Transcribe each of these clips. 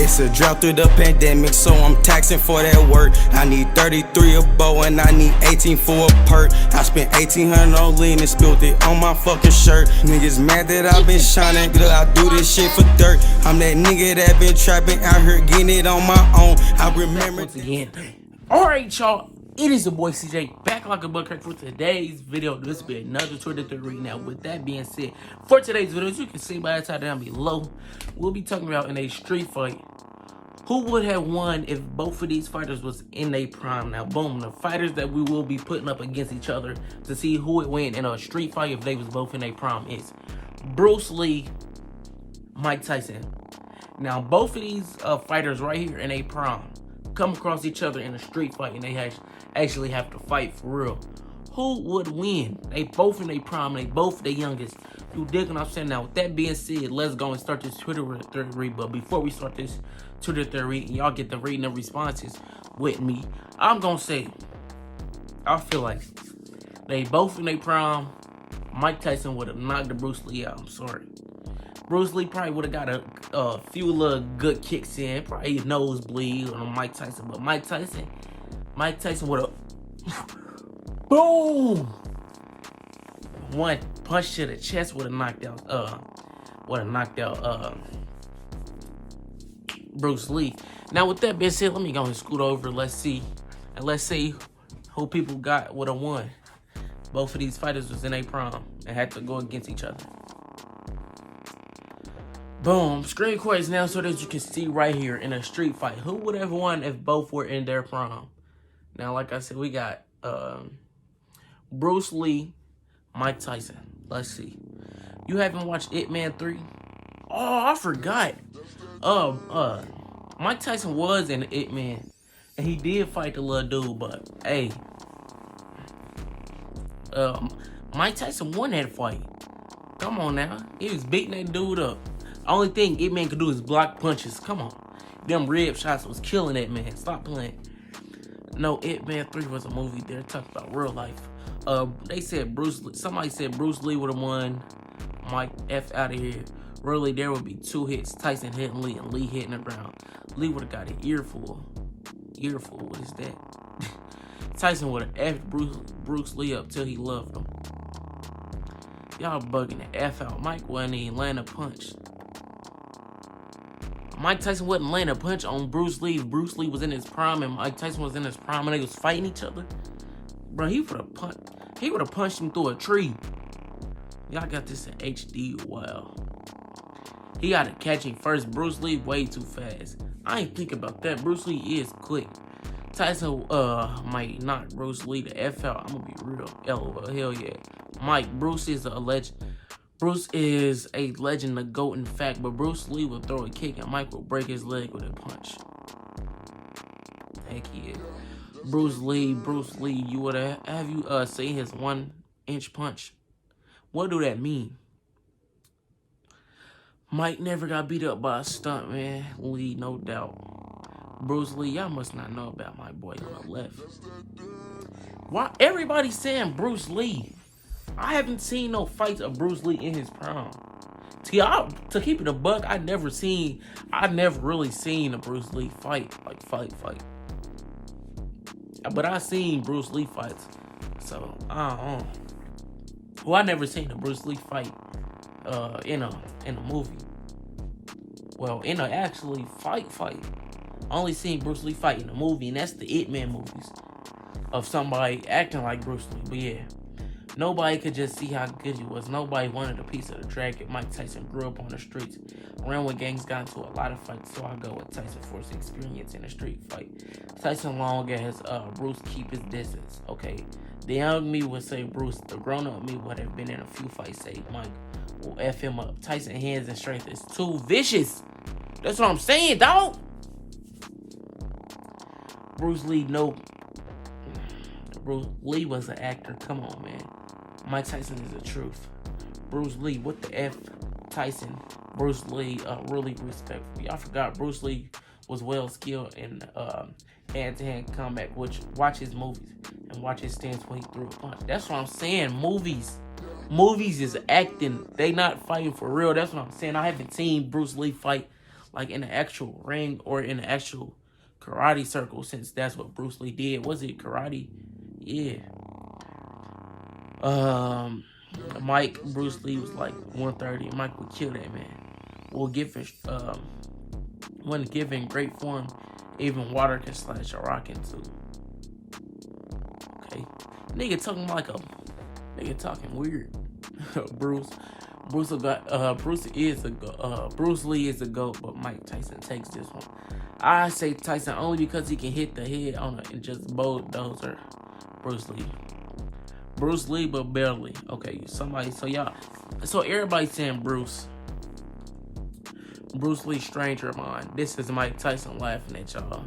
It's a drought through the pandemic, so I'm taxing for that work. I need 33 a bow and I need 18 for a perk. I spent 1800 on lean and spilled it on my fucking shirt. Niggas mad that I've been shining, good, I do this shit for dirt. I'm that nigga that been trapping out here getting it on my own. I remember once again. Alright, y'all. It is your boy CJ back like a bucket for today's video. This will be another Twitter theory. Now, with that being said, for today's video, as you can see by the title down below, we'll be talking about in a street fight who would have won if both of these fighters was in their prime. Now, boom, the fighters that we will be putting up against each other to see who would win in a street fight if they was both in their prime is Bruce Lee, Mike Tyson. Now, both of these fighters right here in a prime come across each other in a street fight and they actually have to fight for real. Who would win? They both in their prime, they both the youngest. You dig what I'm saying? Now, with that being said, let's go and start this Twitter theory. But before we start this Twitter theory, and y'all get the reading the responses with me, I'm gonna say, I feel like they both in their prime. Mike Tyson would have knocked the Bruce Lee out. I'm sorry. Bruce Lee probably would have got a few little good kicks in, probably a nosebleed on Mike Tyson, but Mike Tyson would have, boom, one punch to the chest would have knocked out, Bruce Lee. Now, with that being said, let me go and scoot over. Let's see who people got would have won. Both of these fighters was in a prime and had to go against each other. Boom, screen recordings now so that you can see right here in a street fight. Who would have won if both were in their prime? Now, like I said, we got Bruce Lee, Mike Tyson. Let's see. You haven't watched Ip Man 3? Oh, I forgot. Mike Tyson was in Ip Man. And he did fight the little dude, but hey. Mike Tyson won that fight. Come on now. He was beating that dude up. Only thing Ip Man could do is block punches. Come on. Them rib shots was killing that man. Stop playing. No, Ip Man 3 was a movie. They're talking about real life. They said somebody said Bruce Lee would have won. Mike, F out of here. Really, there would be 2 hits. Tyson hitting Lee and Lee hitting the ground. Lee would have got an earful. Earful, what is that? Tyson would have F'd Bruce Lee up till he loved him. Y'all bugging the F out. Mike wasn't even landing a punch. Mike Tyson wasn't laying a punch on Bruce Lee. Bruce Lee was in his prime and Mike Tyson was in his prime and they was fighting each other. Bro, he would have punched him through a tree. Y'all got this in HD. Wow. He got to catch him first. Bruce Lee way too fast. I ain't think about that. Bruce Lee is quick. Tyson might knock Bruce Lee the F out. I'm gonna be real. LOL. Hell yeah. Mike, Bruce is a legend. Bruce is a legend, the GOAT in fact, but Bruce Lee will throw a kick and Mike will break his leg with a punch. Heck yeah. Bruce Lee, you would have you seen his 1-inch punch? What do that mean? Mike never got beat up by a stunt, man. Lee, no doubt. Bruce Lee, y'all must not know about my boy on the left. Why everybody saying Bruce Lee? I haven't seen no fights of Bruce Lee in his prime. To keep it a buck, I never really seen a Bruce Lee fight. But I seen Bruce Lee fights. So, I don't know. Well, I never seen a Bruce Lee fight in a movie. Well, in a actually fight. I only seen Bruce Ip fight in a movie, and that's the Ip Man movies of somebody acting like Bruce Lee. But yeah, nobody could just see how good he was. Nobody wanted a piece of the dragon. Mike Tyson grew up on the streets, ran with gangs, got into a lot of fights, so I go with Tyson for his experience in a street fight. Tyson long as Bruce keep his distance. Okay, the young me would say Bruce. The grown-up me would have been in a few fights, say Mike will F him up. Tyson hands and strength is too vicious. That's what I'm saying, dog. Bruce Lee, no. Bruce Lee was an actor. Come on, man. Mike Tyson is the truth. Bruce Lee, what the F? Tyson, Bruce Lee, really respectful. Y'all forgot Bruce Lee was well skilled in hand-to-hand combat. Which watch his movies and watch his stance when he threw a punch. That's what I'm saying. Movies is acting. They not fighting for real. That's what I'm saying. I haven't seen Bruce Lee fight like in the actual ring or in the actual karate circle, since that's what Bruce Lee did. Was it karate? Yeah. Bruce Lee was like 130. Mike would kill that man. When given great form, even water can slash a rock into. Okay, nigga talking like a nigga talking weird. Bruce Lee is a GOAT, but Mike Tyson takes this one. I say Tyson only because he can hit the head on it and just bulldozer Bruce Lee, but barely. Okay, so everybody's saying Bruce Lee, stranger of mine. This is Mike Tyson laughing at y'all.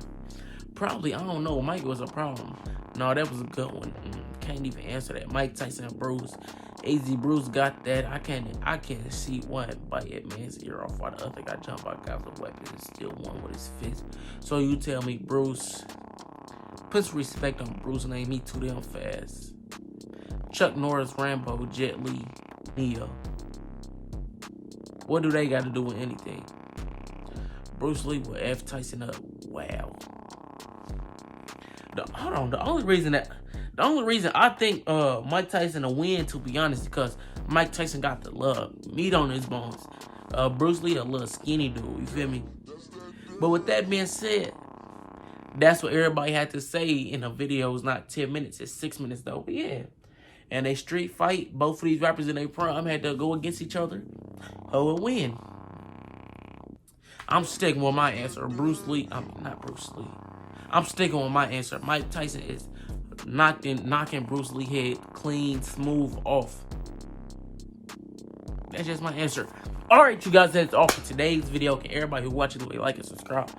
Probably, I don't know. Mike was a problem. No, that was a good one. Can't even answer that. Mike Tyson and Bruce. AZ Bruce got that. I can't see one bite at man's ear off while the other guy jump out with a weapon and still one with his fist. So you tell me Bruce. Put some respect on Bruce's name. He too damn fast. Chuck Norris, Rambo, Jet Li, Neo. What do they got to do with anything? Bruce Lee will F Tyson up. Wow. The only reason I think Mike Tyson will win, to be honest, because Mike Tyson got the love, meat on his bones. Bruce Lee a little skinny dude, you feel me? But with that being said, that's what everybody had to say in the video. It's not 10 minutes, it's 6 minutes though. But yeah. And they street fight, both of these rappers in their prime had to go against each other. Who would win? I'm sticking with my answer. Not Bruce Lee. I'm sticking with my answer. Mike Tyson is knocking Bruce Lee head clean, smooth off. That's just my answer. Alright, you guys, that's all for today's video. Can everybody who watches it like and subscribe?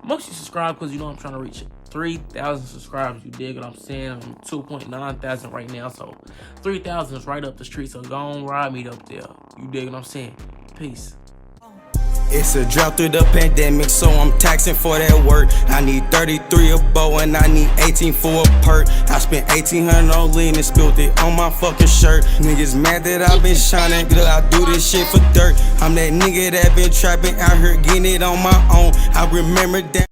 Mostly subscribe because you know I'm trying to reach 3,000 subscribers. You dig what I'm saying? I'm 2.9 thousand right now, so 3,000 is right up the street. So go on, ride me up there. You dig what I'm saying? Peace. It's a drought through the pandemic, so I'm taxing for that work. I need 33 a bow and I need 18 for a perk. I spent 1,800 on lean and spilled it on my fucking shirt. Niggas mad that I've been shining, good, I do this shit for dirt. I'm that nigga that been trapping out here getting it on my own. I remember that.